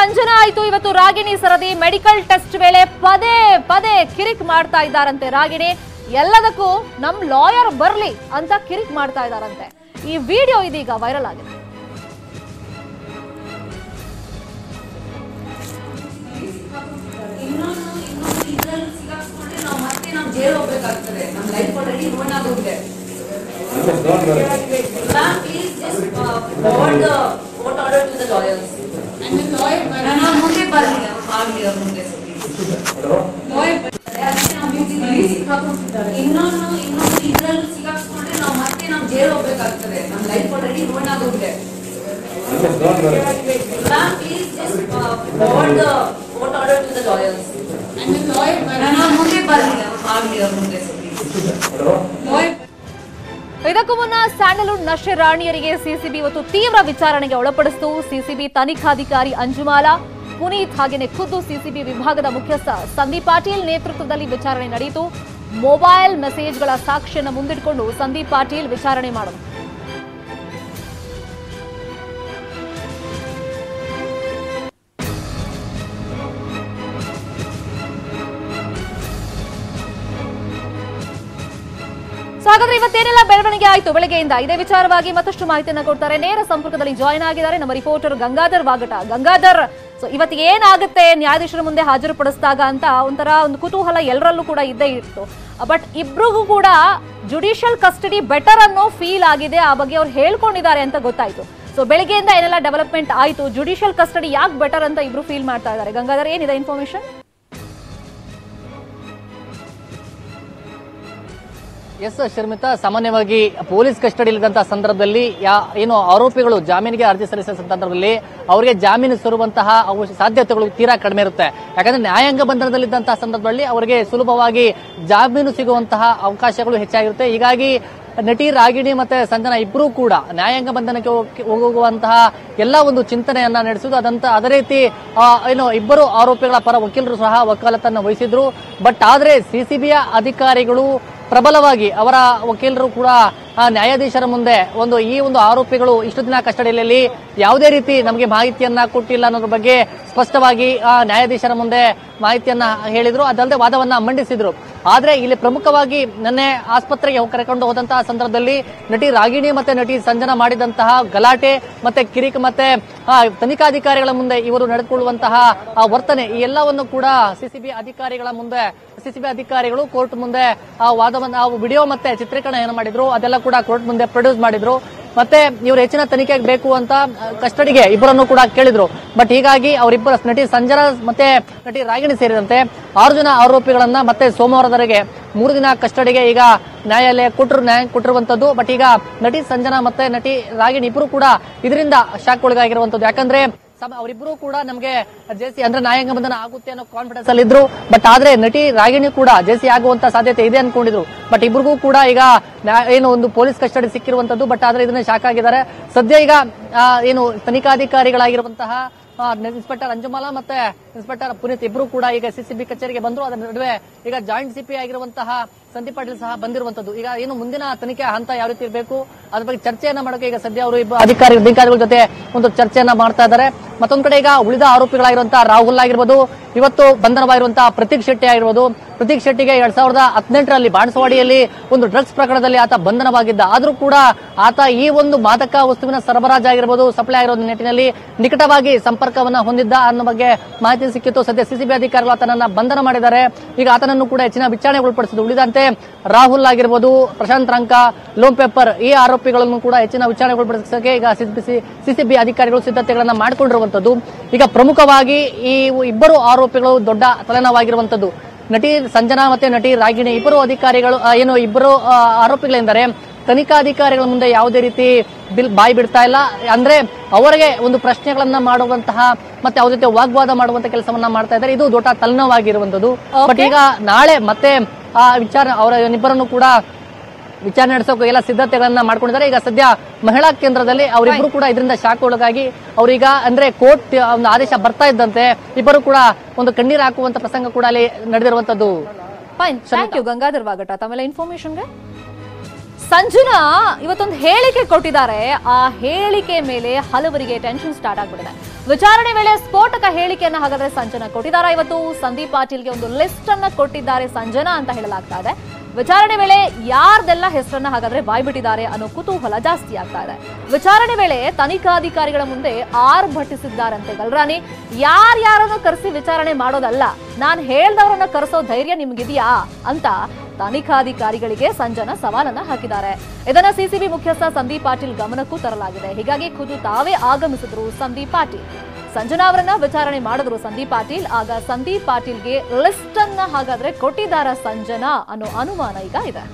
ಸಂಜನಾ ಆಯ್ತು ಇವತ್ತು ರಾಗಿಣಿ ಸರದಿ ಮೆಡಿಕಲ್ ಟೆಸ್ಟ್ ವೇಳೆ ಪದೇ ಪದೇ ಕಿರಿಕ್ ಮಾಡ್ತಾ ಇದ್ದಾರಂತೆ ರಾಗಿಣಿ ಎಲ್ಲದಕ್ಕೂ ನಮ್ ಲಾಯರ್ ಬರ್ಲಿ ಅಂತ ಕಿರಿಕ್ ಮಾಡ್ತಾ ಇದ್ದಾರಂತೆ ಈ ವಿಡಿಯೋ ಇದೀಗ ವೈರಲ್ ಆಗಿದೆ jail ಹೋಗಬೇಕಾಗ್ತದೆ ನಮ್ಮ ಲೈಫ್ ಆಲ್ರೆಡಿ ರೂನ್ ಆಗೋಗಿದೆ ma'am please just forward the court order to the lawyers and the lawyer ನಾನು ಮುಂದೆ ಬರ್ಲಿ ಆಗಲಿ ಮುಂದೆ ಲಾಯರ್ ಅದಕ್ಕೆ ನಾವು ಮ್ಯೂಸಿಕಲ್ಲಿ ಸಿಕ್ಕಾಕೊಂಡಿದ್ದಾರೆ ಇನ್ನೊಂದು ಇದರಲ್ಲಿ ಸಿಕ್ಕಾಕೊಂಡ್ರೆ ನಾವು ಮತ್ತೆ ನಾವು ಜೈಲ್ ಹೋಗಬೇಕಾಗ್ತದೆ ನಮ್ಮ ಲೈಫ್ ಆಲ್ರೆಡಿ ರೂನ್ ಆಗೋಗಿದೆ ma'am please just forward the court order to the lawyers and the lawyer ನಾನು ಮುಂದೆ ಬರ್ಲಿ ಆಗಲಿ ಮುಂದೆ ಇದಕ್ಕೂ ಮುನ್ನ ಸ್ಯಾಂಡಲ್ವುಡ್ ನಶೆ ರಾಣಿಯರಿಗೆ ಸಿಸಿಬಿ ಇವತ್ತು ತೀವ್ರ ವಿಚಾರಣೆಗೆ ಒಳಪಡಿಸಿತು ಸಿಸಿಬಿ ತನಿಖಾಧಿಕಾರಿ ಅಂಜುಮಾಲಾ ಪುನೀತ್ ಹಾಗೆಯೇ ಖುದ್ದು ಸಿಸಿಬಿ ವಿಭಾಗದ ಮುಖ್ಯಸ್ಥ ಸಂದೀಪ್ ಪಾಟೀಲ್ ನೇತೃತ್ವದಲ್ಲಿ ವಿಚಾರಣೆ ನಡೆಯಿತು ಮೊಬೈಲ್ ಮೆಸೇಜ್ಗಳ ಸಾಕ್ಷ್ಯವನ್ನು ಮುಂದಿಟ್ಟುಕೊಂಡು ಸಂದೀಪ್ ಪಾಟೀಲ್ ವಿಚಾರಣೆ ಮಾಡಿದರು ಹಾಗಾದ್ರೆ ಇವತ್ತೇನೆಲ್ಲ ಬೆಳವಣಿಗೆ ಆಯ್ತು ಬೆಳಗ್ಗೆಯಿಂದ ಇದೇ ವಿಚಾರವಾಗಿ ಮತ್ತಷ್ಟು ಮಾಹಿತಿಯನ್ನು ಕೊಡ್ತಾರೆ ನೇರ ಸಂಪರ್ಕದಲ್ಲಿ ಜಾಯಿನ್ ಆಗಿದ್ದಾರೆ ನಮ್ಮ ರಿಪೋರ್ಟರ್ ಗಂಗಾಧರ್ ವಾಗಟ ಗಂಗಾಧರ್ ಇವತ್ತು ಏನಾಗುತ್ತೆ ನ್ಯಾಯಾಧೀಶರ ಮುಂದೆ ಹಾಜರುಪಡಿಸಿದಾಗ ಅಂತ ಒಂದು ಕುತೂಹಲ ಎಲ್ಲರಲ್ಲೂ ಕೂಡ ಇದ್ದೇ ಇತ್ತು ಬಟ್ ಇಬ್ರಿಗೂ ಕೂಡ ಜುಡಿಷಿಯಲ್ ಕಸ್ಟಡಿ ಬೆಟರ್ ಅನ್ನೋ ಫೀಲ್ ಆಗಿದೆ ಆ ಬಗ್ಗೆ ಅವ್ರು ಹೇಳ್ಕೊಂಡಿದ್ದಾರೆ ಅಂತ ಗೊತ್ತಾಯ್ತು ಸೊ ಬೆಳಗ್ಗೆಯಿಂದ ಏನೆಲ್ಲ ಡೆವಲಪ್ಮೆಂಟ್ ಆಯ್ತು ಜುಡಿಷಿಯಲ್ ಕಸ್ಟಡಿ ಯಾಕೆ ಬೆಟರ್ ಅಂತ ಇಬ್ರು ಫೀಲ್ ಮಾಡ್ತಾ ಇದ್ದಾರೆ ಗಂಗಾಧರ್ ಏನಿದೆ ಇನ್ಫಾರ್ಮೇಶನ್ ಎಸ್ ಶರ್ಮಿತಾ ಸಾಮಾನ್ಯವಾಗಿ ಪೊಲೀಸ್ ಕಸ್ಟಡಿಯಲ್ಲಿದ್ದಂತಹ ಸಂದರ್ಭದಲ್ಲಿ ಏನು ಆರೋಪಿಗಳು ಜಾಮೀನಿಗೆ ಅರ್ಜಿ ಸಲ್ಲಿಸಿದ ಸಂದರ್ಭದಲ್ಲಿ ಅವರಿಗೆ ಜಾಮೀನು ಸಿರುವಂತಹ ಸಾಧ್ಯತೆಗಳು ತೀರಾ ಕಡಿಮೆ ಇರುತ್ತೆ ಯಾಕಂದ್ರೆ ನ್ಯಾಯಾಂಗ ಬಂಧನದಲ್ಲಿದ್ದಂತಹ ಸಂದರ್ಭದಲ್ಲಿ ಅವರಿಗೆ ಸುಲಭವಾಗಿ ಜಾಮೀನು ಸಿಗುವಂತಹ ಅವಕಾಶಗಳು ಹೆಚ್ಚಾಗಿರುತ್ತೆ ಹೀಗಾಗಿ ನಟಿ ರಾಗಿಣಿ ಮತ್ತೆ ಸಂಜನಾ ಇಬ್ಬರೂ ಕೂಡ ನ್ಯಾಯಾಂಗ ಬಂಧನಕ್ಕೆ ಹೋಗುವಂತಹ ಎಲ್ಲ ಒಂದು ಚಿಂತನೆಯನ್ನ ನಡೆಸುವುದು ಅದೇ ರೀತಿ ಏನು ಇಬ್ಬರು ಆರೋಪಿಗಳ ಪರ ವಕೀಲರು ಸಹ ವಕಾಲತನ್ನು ವಹಿಸಿದ್ರು ಬಟ್ ಆದ್ರೆ ಸಿಸಿಬಿಯ ಅಧಿಕಾರಿಗಳು ಪ್ರಬಲವಾಗಿ ಅವರ ವಕೀಲರು ಕೂಡ ನ್ಯಾಯಾಧೀಶರ ಮುಂದೆ ಈ ಒಂದು ಆರೋಪಿಗಳು ಇಷ್ಟು ದಿನ ಕಸ್ಟಡಿಯಲ್ಲಿ ಯಾವುದೇ ರೀತಿ ನಮಗೆ ಮಾಹಿತಿಯನ್ನ ಕೊಟ್ಟಿಲ್ಲ ಅನ್ನೋದ್ರ ಬಗ್ಗೆ ಸ್ಪಷ್ಟವಾಗಿ ನ್ಯಾಯಾಧೀಶರ ಮುಂದೆ ಮಾಹಿತಿಯನ್ನ ಹೇಳಿದ್ರು ಅದಲ್ಲದೆ ವಾದವನ್ನ ಮಂಡಿಸಿದ್ರು ಆದ್ರೆ ಇಲ್ಲಿ ಪ್ರಮುಖವಾಗಿ ನಿನ್ನೆ ಆಸ್ಪತ್ರೆಗೆ ಕರೆಕೊಂಡು ಹೋದಂತಹ ಸಂದರ್ಭದಲ್ಲಿ ನಟಿ ರಾಗಿಣಿ ಮತ್ತೆ ನಟಿ ಸಂಜನಾ ಮಾಡಿದಂತಹ ಗಲಾಟೆ ಮತ್ತೆ ಕಿರಿಕ್ ಮತ್ತೆ ತನಿಖಾಧಿಕಾರಿಗಳ ಮುಂದೆ ಇವರು ನಡೆದುಕೊಳ್ಳುವಂತಹ ವರ್ತನೆ ಈ ಎಲ್ಲವನ್ನು ಕೂಡ ಸಿಸಿಬಿ ಅಧಿಕಾರಿಗಳು ಕೋರ್ಟ್ ಮುಂದೆ ವಾದವನ್ನು ವಿಡಿಯೋ ಮತ್ತೆ ಚಿತ್ರೀಕರಣ ಏನು ಮಾಡಿದ್ರು ಅದೆಲ್ಲ ಕೂಡ ಕೋರ್ಟ್ ಮುಂದೆ ಪ್ರೊಡ್ಯೂಸ್ ಮಾಡಿದ್ರು ಮತ್ತೆ ಇವರು ಹೆಚ್ಚಿನ ತನಿಖೆಗೆ ಬೇಕು ಅಂತ ಕಸ್ಟಡಿಗೆ ಇಬ್ಬರನ್ನು ಕೂಡ ಕೇಳಿದ್ರು ಬಟ್ ಹೀಗಾಗಿ ಅವರಿಬ್ಬರ ನಟಿ ಸಂಜನಾ ಮತ್ತೆ ನಟಿ ರಾಗಿಣಿ ಸೇರಿದಂತೆ 6 ಜನ ಆರೋಪಿಗಳನ್ನ ಮತ್ತೆ ಸೋಮವಾರದವರೆಗೆ 3 ದಿನ ಕಸ್ಟಡಿಗೆ ಈಗ ನ್ಯಾಯ ಕೊಟ್ಟಿರುವಂತದ್ದು ಬಟ್ ಈಗ ನಟಿ ಸಂಜನಾ ಮತ್ತೆ ನಟಿ ರಾಗಿಣಿ ಇಬ್ಬರು ಕೂಡ ಇದರಿಂದ ಶಾಕ್ ಒಳಗಾಗಿರುವಂತದ್ದು ಯಾಕಂದ್ರೆ ಅವರಿಬ್ಬರು ಕೂಡ ನಮಗೆ ಜೆಸಿ ಅಂದ್ರೆ ನ್ಯಾಯಾಂಗ ಬಂಧನ ಆಗುತ್ತೆ ಅನ್ನೋ ಕಾನ್ಫಿಡೆನ್ಸ್ ಅಲ್ಲಿ ಇದ್ರು ಬಟ್ ಆದ್ರೆ ನಟಿ ರಾಗಿಣಿ ಕೂಡ ಜೆಸಿ ಆಗುವಂತ ಸಾಧ್ಯತೆ ಇದೆ ಅನ್ಕೊಂಡಿದ್ರು ಬಟ್ ಇಬ್ಬರಿಗೂ ಕೂಡ ಈಗ ಏನು ಒಂದು ಪೊಲೀಸ್ ಕಸ್ಟಡಿ ಸಿಕ್ಕಿರುವಂತದ್ದು ಬಟ್ ಆದ್ರೆ ಇದನ್ನ ಶಾಕ್ ಆಗಿದ್ದಾರೆ ಸದ್ಯ ಈಗ ಏನು ತನಿಖಾಧಿಕಾರಿಗಳಾಗಿರುವಂತಹ ಇನ್ಸ್ಪೆಕ್ಟರ್ ಅಂಜುಮಾಲಾ ಮತ್ತೆ ಇನ್ಸ್ಪೆಕ್ಟರ್ ಪುನೀತ್ ಇಬ್ರು ಕೂಡ ಈಗ ಸಿಸಿಬಿ ಕಚೇರಿಗೆ ಬಂದ್ರು ಅದರ ನಡುವೆ ಈಗ ಜಾಯಿಂಟ್ ಸಿಪಿ ಆಗಿರುವಂತಹ ಸಂದೀಪ್ ಪಾಟೀಲ್ ಸಹ ಬಂದಿರುವಂತದ್ದು ಈಗ ಏನು ಮುಂದಿನ ತನಿಖೆ ಹಂತ ಯಾವ ರೀತಿ ಇರಬೇಕು ಅದ್ರ ಬಗ್ಗೆ ಚರ್ಚೆಯನ್ನ ಮಾಡೋಕೆ ಈಗ ಸದ್ಯ ಅವರು ಅಧಿಕಾರಿಗಳ ಜೊತೆ ಒಂದು ಚರ್ಚೆಯನ್ನ ಮಾಡ್ತಾ ಇದ್ದಾರೆ ಮತ್ತೊಂದ್ ಕಡೆ ಈಗ ಉಳಿದ ಆರೋಪಿಗಳಾಗಿರುವಂತಹ ರಾಹುಲ್ ಆಗಿರ್ಬೋದು ಇವತ್ತು ಬಂಧನವಾಗಿರುವಂತಹ ಪ್ರತೀಕ್ ಶೆಟ್ಟಿ ಆಗಿರ್ಬೋದು ಪ್ರತೀಕ್ ಶೆಟ್ಟಿಗೆ 2018ರಲ್ಲಿ ಬಾಣಸವಾಡಿಯಲ್ಲಿ ಒಂದು ಡ್ರಗ್ಸ್ ಪ್ರಕರಣದಲ್ಲಿ ಆತ ಬಂಧನವಾಗಿದ್ದ ಆದ್ರೂ ಕೂಡ ಆತ ಈ ಒಂದು ಮಾದಕ ವಸ್ತುವಿನ ಸರಬರಾಜಾಗಿರ್ಬೋದು ಸಪ್ಲೈ ಆಗಿರೋ ನಿಟ್ಟಿನಲ್ಲಿ ನಿಕಟವಾಗಿ ಸಂಪರ್ಕವನ್ನ ಹೊಂದಿದ್ದ ಅನ್ನೋ ಬಗ್ಗೆ ಮಾಹಿತಿ ಸಿಕ್ಕಿತ್ತು ಸದ್ಯ ಸಿಸಿಬಿ ಅಧಿಕಾರಿಗಳು ಆತನನ್ನ ಬಂಧನ ಮಾಡಿದ್ದಾರೆ ಈಗ ಆತನನ್ನು ಕೂಡ ಹೆಚ್ಚಿನ ವಿಚಾರಣೆಗೆ ಒಳಪಡಿಸಿದ್ದು ಉಳಿದಂತೆ ರಾಹುಲ್ ಆಗಿರ್ಬೋದು ಪ್ರಶಾಂತ್ ರಂಕ ಲೋಮ್ ಪೆಪ್ಪರ್ ಈ ಆರೋಪಿಗಳನ್ನು ಕೂಡ ಹೆಚ್ಚಿನ ವಿಚಾರಣೆಗೆ ಒಳಪಡಿಸಕ್ಕೆ ಈಗ ಸಿಸಿಬಿ ಅಧಿಕಾರಿಗಳು ಸಿದ್ಧತೆಗಳನ್ನ ಮಾಡಿಕೊಂಡಿರುವಂತದ್ದು ಈಗ ಪ್ರಮುಖವಾಗಿ ಈ ಇಬ್ಬರು ಆರೋಪಿಗಳು ದೊಡ್ಡ ತಲೆನೋವಾಗಿರುವಂತದ್ದು ನಟಿ ಸಂಜನಾ ಮತ್ತೆ ನಟಿ ರಾಗಿಣಿ ಇಬ್ಬರು ಅಧಿಕಾರಿಗಳು ಇಬ್ಬರು ಆರೋಪಿಗಳೆಂದರೆ ತನಿಖಾಧಿಕಾರಿಗಳ ಮುಂದೆ ಯಾವುದೇ ರೀತಿ ಬಾಯಿ ಬಿಡ್ತಾ ಇಲ್ಲ ಅಂದ್ರೆ ಅವರಿಗೆ ಒಂದು ಪ್ರಶ್ನೆಗಳನ್ನ ಮಾಡುವಂತಹ ಮತ್ತೆ ಅವ್ರ ಜೊತೆ ವಾಗ್ವಾದ ಮಾಡುವಂತ ಕೆಲಸವನ್ನ ಮಾಡ್ತಾ ಇದ್ದಾರೆ ಇದು ದೊಡ್ಡ ತಲೆನೋವಾಗಿರುವಂತದ್ದು ಬಟ್ ಈಗ ನಾಳೆ ಮತ್ತೆ ಆ ಅವರಿಬ್ಬರನ್ನು ಕೂಡ ವಿಚಾರಣೆ ನಡೆಸೋಕೆ ಎಲ್ಲ ಸಿದ್ಧತೆಗಳನ್ನ ಮಾಡ್ಕೊಂಡಿದ್ದಾರೆ ಈಗ ಸದ್ಯ ಮಹಿಳಾ ಕೇಂದ್ರದಲ್ಲಿ ಅವರಿಬ್ಬರು ಕೂಡ ಇದರಿಂದ ಶಾಕ್ ಒಳಗಾಗಿ ಅವರೀಗ ಅಂದ್ರೆ ಕೋರ್ಟ್ ಒಂದು ಆದೇಶ ಬರ್ತಾ ಇದ್ದಂತೆ ಇಬ್ಬರು ಕೂಡ ಒಂದು ಕಣ್ಣೀರು ಹಾಕುವಂತ ಪ್ರಸಂಗ ಕೂಡ ಅಲ್ಲಿ ನಡೆದಿರುವಂತದ್ದು ಥ್ಯಾಂಕ್ ಯು ಗಂಗಾಧರ್ ವಾಗಟ ತಮ್ಮೆಲ್ಲ ಇನ್ಫಾರ್ಮೇಶನ್ಗೆ ಸಂಜನಾ ಇವತ್ತೊಂದು ಹೇಳಿಕೆ ಕೊಟ್ಟಿದ್ದಾರೆ ಆ ಹೇಳಿಕೆ ಮೇಲೆ ಹಲವರಿಗೆ ಟೆನ್ಷನ್ ಸ್ಟಾರ್ಟ್ ಆಗ್ಬಿಟ್ಟಿದೆ ವಿಚಾರಣೆ ವೇಳೆ ಸ್ಫೋಟಕ ಹೇಳಿಕೆಯನ್ನ ಹಾಗಾದ್ರೆ ಸಂಜನಾ ಕೊಟ್ಟಿದ್ದಾರೆ. ಇವತ್ತು ಸಂದೀಪ್ ಪಾಟೀಲ್ಗೆ ಒಂದು ಲಿಸ್ಟ್ ಅನ್ನ ಕೊಟ್ಟಿದ್ದಾರೆ ಸಂಜನಾ ಅಂತ ಹೇಳಲಾಗ್ತಾ ಇದೆ. ವಿಚಾರಣೆ ವೇಳೆ ಯಾರ್ದೆಲ್ಲ ಹೆಸರನ್ನ ಹಾಗಾದ್ರೆ ಬಾಯ್ಬಿಟ್ಟಿದ್ದಾರೆ ಅನ್ನೋ ಕುತೂಹಲ ಜಾಸ್ತಿ ಆಗ್ತಾ ಇದೆ. ವಿಚಾರಣೆ ವೇಳೆ ತನಿಖಾಧಿಕಾರಿಗಳ ಮುಂದೆ ಆರ್ಭಟಿಸಿದ್ದಾರಂತೆ ಗಲ್ರಾನಿ. ಯಾರ್ಯಾರನ್ನು ಕರೆಸಿ ವಿಚಾರಣೆ ಮಾಡೋದಲ್ಲ, ನಾನ್ ಹೇಳ್ದವರನ್ನ ಕರೆಸೋ ಧೈರ್ಯ ನಿಮ್ಗಿದೆಯಾ ಅಂತ ತನಿಖಾಧಿಕಾರಿಗಳಿಗೆ ಸಂಜನಾ ಸವಾಲನ್ನ ಹಾಕಿದ್ದಾರೆ. ಇದನ್ನ ಸಿಸಿಬಿ ಮುಖ್ಯಸ್ಥ ಸಂದೀಪ್ ಪಾಟೀಲ್ ಗಮನಕ್ಕೂ ತರಲಾಗಿದೆ. ಹೀಗಾಗಿ ಖುದ್ದು ತಾವೇ ಆಗಮಿಸಿದ್ರು ಸಂದೀಪ್ ಪಾಟೀಲ್. ಸಂಜನಾ ಅವರನ್ನ ವಿಚಾರಣೆ ಮಾಡಿದ್ರು ಸಂದೀಪ್ ಪಾಟೀಲ್. ಆಗ ಸಂದೀಪ್ ಪಾಟೀಲ್ಗೆ ಲಿಸ್ಟ್ ಅನ್ನ ಹಾಗಾದ್ರೆ ಕೊಟ್ಟಿದ್ದಾರ ಸಂಜನಾ ಅನ್ನೋ ಅನುಮಾನ ಈಗ ಇದೆ.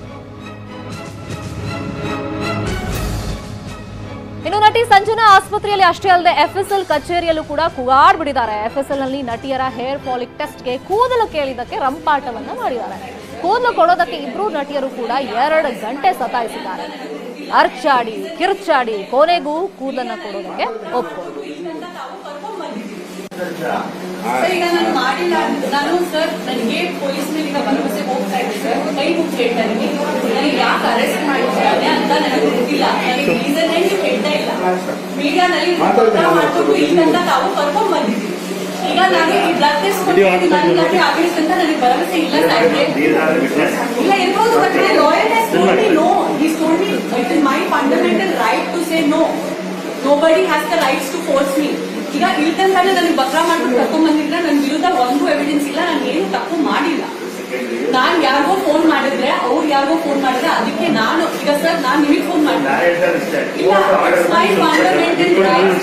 ಇನ್ನು ನಟಿ ಸಂಜನಾ ಆಸ್ಪತ್ರೆಯಲ್ಲಿ ಅಷ್ಟೇ ಅಲ್ಲದೆ FSL ಕಚೇರಿಯಲ್ಲೂ ಕೂಡ ಕೂಗಾಡ್ಬಿಟ್ಟಿದ್ದಾರೆ. FSL ನಲ್ಲಿ ನಟಿಯರ ಹೇರ್ ಫಾಲಿಕ್ ಟೆಸ್ಟ್ಗೆ ಕೂದಲು ಕೇಳಿದಕ್ಕೆ ರಂಪಾಟವನ್ನ ಮಾಡಿದ್ದಾರೆ. ಕೂದಲು ಕೊಡೋದಕ್ಕೆ ಇಬ್ರು ನಟಿಯರು ಕೂಡ 2 ಗಂಟೆ ಸತಾಯಿಸಿದ್ದಾರೆ. ಅರ್ಚಾಡಿ ಕಿರ್ಚಾಡಿ ಕೊನೆಗೂ ಕೂದಲನ್ನ ಕೊಡೋದಕ್ಕೆ ಒಪ್ಪಿಕೊಂಡ್ರು. ಸರ್ ಈಗ ನಾನು ಮಾಡಿಲ್ಲ, ನಾನು ಸರ್ ನನಗೆ ಪೊಲೀಸ್ ಮೇಲೆ ಈಗ ಭರವಸೆ ಹೋಗ್ತಾ ಇದೆ ಸರ್. ಕೈ ಮುಚ್ಚಿ ಹೇಳ್ತಾ ಇದ್ದೀನಿ, ನನಗೆ ಯಾಕೆ ಅರೆಸ್ಟ್ ಮಾಡಿದ್ದಾರೆ ಅಂತ ನನಗೆ ಗೊತ್ತಿಲ್ಲ. ನನಗೆ ರೀಸನ್ ನೀವು ಹೇಳ್ತಾ ಇಲ್ಲ. ಮೀಡಿಯಾನಲ್ಲಿ ಮಾಡ್ಕೊಂಡು ಇಲ್ಲಿಂದ ತಾವು ಕರ್ಕೊಂಡ್ ಬಂದಿದ್ದೀವಿ. ಈಗ ನಾನು ಈ ಬ್ಲಡ್ ಟೆಸ್ಟ್ ಕೊಟ್ಟಿದ್ದೀನಿ, ನನಗೆ ಆಗಿರುತ್ತೆ ಅಂತ ನನಗೆ ಭರವಸೆ ಇಲ್ಲ ಸಾಧ್ಯ ಇಲ್ಲ ಇರ್ಬೋದು. But lawyer has told me no. He told me it is my fundamental right to say no. Nobody has the rights to force me. ಈಗ ಇಲ್ದಂತಾನೆ ನನಗೆ ಬಕ್ರಾ ಮಾಡ್ಬಿಟ್ಟು ತಕೊಂಡ್ ಬಂದಿದ್ರೆ ನನ್ನ ವಿರುದ್ಧ ಒಂದು ಎವಿಡೆನ್ಸ್ ಇಲ್ಲ, ನಾನು ಏನು ತಪ್ಪು ಮಾಡಿಲ್ಲ. ನಾನ್ ಯಾರಿಗೋ ಫೋನ್ ಮಾಡಿದ್ರೆ ಅವ್ರು ಯಾರಿಗೋ ಫೋನ್ ಮಾಡಿದ್ರೆ ಅದಕ್ಕೆ ನಾನು ಈಗ ಸರ್ ನಾನು ನಿಮಗೆ ಫೋನ್ ಮಾಡಿದ್ರೆ ಇಲ್ಲ, it's my fundamental right.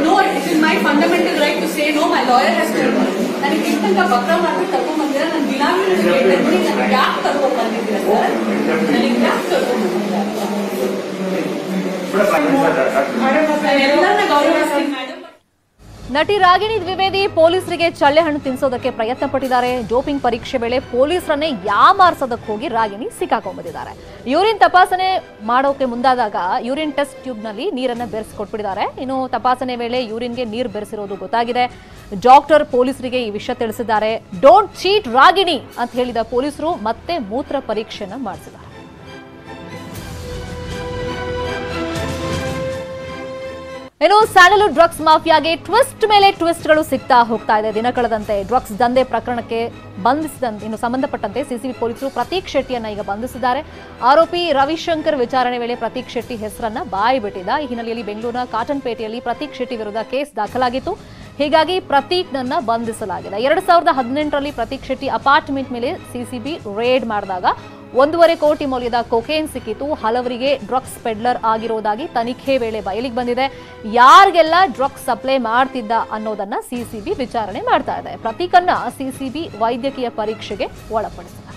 No, it is my fundamental right to say no. My lawyer has told me. ನನಗೆ ಇಷ್ಟಂತ ಬಕ್ರಾ ಮಾಡ್ಬಿಟ್ಟು ತಕೊಂಡ್ ಬಂದಿದ್ರೆ ನನ್ನ ದಿನಾಂಕ ನನಗೆ ಯಾಕೆ ತಗೊಂಡ್ ಬಂದಿದ್ದೀರಾ ಸರ್? ನನಗೆ ಯಾಕೆ ತಗೊಂಡ್ ಬಂದಿದ್ದೀರಾ? ನಟಿ ರಾಗಿಣಿ ದ್ವಿವೇದಿ ಪೊಲೀಸರಿಗೆ ಚಳ್ಳೆ ಹಣ್ಣು ತಿನ್ಸೋದಕ್ಕೆ ಪ್ರಯತ್ನ ಪಟ್ಟಿದ್ದಾರೆ. ಡೋಪಿಂಗ್ ಪರೀಕ್ಷೆ ವೇಳೆ ಪೊಲೀಸರನ್ನೇ ಯಾಮಾರ್ಸೋದಕ್ಕೆ ಹೋಗಿ ರಾಗಿಣಿ ಸಿಕ್ಕಾಕೊಂಡ್ಬಿಟ್ಟಿದ್ದಾರೆ. ಯೂರಿನ್ ತಪಾಸಣೆ ಮಾಡೋಕೆ ಮುಂದಾದಾಗ ಯೂರಿನ್ ಟೆಸ್ಟ್ ಟ್ಯೂಬ್ ನಲ್ಲಿ ನೀರನ್ನ ಬೆರೆಸಿಕೊಟ್ಬಿಟ್ಟಿದ್ದಾರೆ. ಇನ್ನು ತಪಾಸಣೆ ವೇಳೆ ಯೂರಿನ್ಗೆ ನೀರು ಬೆರೆಸಿರೋದು ಗೊತ್ತಾಗಿದೆ. ಡಾಕ್ಟರ್ ಪೊಲೀಸರಿಗೆ ಈ ವಿಷಯ ತಿಳಿಸಿದ್ದಾರೆ. ಡೋಂಟ್ ಚೀಟ್ ರಾಗಿಣಿ ಅಂತ ಹೇಳಿದ ಪೊಲೀಸರು ಮತ್ತೆ ಮೂತ್ರ ಪರೀಕ್ಷೆಯನ್ನ ಮಾಡಿಸಿದ್ದಾರೆ. ಇನ್ನು ಸ್ಯಾಂಡಲ್ವುಡ್ ಡ್ರಗ್ಸ್ ಮಾಫಿಯಾಗೆ ಟ್ವಿಸ್ಟ್ ಮೇಲೆ ಟ್ವಿಸ್ಟ್ಗಳು ಸಿಗ್ತಾ ಹೋಗ್ತಾ ಇದೆ. ದಿನ ಕಳೆದಂತೆ ಡ್ರಗ್ಸ್ ದಂಧೆ ಪ್ರಕರಣಕ್ಕೆ ಬಂಧಿಸಿದಂತೆ ಇನ್ನು ಸಂಬಂಧಪಟ್ಟಂತೆ ಸಿಸಿಬಿ ಪೊಲೀಸರು ಪ್ರತೀಕ್ ಶೆಟ್ಟಿಯನ್ನ ಈಗ ಬಂಧಿಸಿದ್ದಾರೆ. ಆರೋಪಿ ರವಿಶಂಕರ್ ವಿಚಾರಣೆ ವೇಳೆ ಪ್ರತೀಕ್ ಶೆಟ್ಟಿ ಹೆಸರನ್ನ ಬಾಯ್ಬಿಟ್ಟಿದ್ದ. ಈ ಹಿನ್ನೆಲೆಯಲ್ಲಿ ಬೆಂಗಳೂರಿನ ಕಾಟನ್ಪೇಟೆಯಲ್ಲಿ ಪ್ರತೀಕ್ ಶೆಟ್ಟಿ ವಿರುದ್ಧ ಕೇಸ್ ದಾಖಲಾಗಿತ್ತು. ಹೀಗಾಗಿ ಪ್ರತೀಕ್ನನ್ನ ಬಂಧಿಸಲಾಗಿದೆ. 2018ರಲ್ಲಿ ಪ್ರತೀಕ್ ಶೆಟ್ಟಿ ಅಪಾರ್ಟ್ಮೆಂಟ್ ಮೇಲೆ ಸಿಸಿಬಿ ರೇಡ್ ಮಾಡಿದಾಗ 1.5 ಕೋಟಿ ಮೌಲ್ಯದ ಕೊಕೇನ್ ಸಿಕ್ಕಿತು. ಹಲವರಿಗೆ ಡ್ರಗ್ಸ್ ಪೆಡ್ಲರ್ ಆಗಿರೋದಾಗಿ ತನಿಖೆ ವೇಳೆ ಬಯಲಿಗೆ ಬಂದಿದೆ. ಯಾರಿಗೆಲ್ಲ ಡ್ರಗ್ಸ್ ಸಪ್ಲೈ ಮಾಡ್ತಿದ್ದ ಅನ್ನೋದನ್ನ ಸಿಸಿಬಿ ವಿಚಾರಣೆ ಮಾಡ್ತಾ ಇದೆ. ಪ್ರತೀಕನ್ನ ಸಿಸಿಬಿ ವೈದ್ಯಕೀಯ ಪರೀಕ್ಷೆಗೆ ಒಳಪಡಿಸಿದೆ.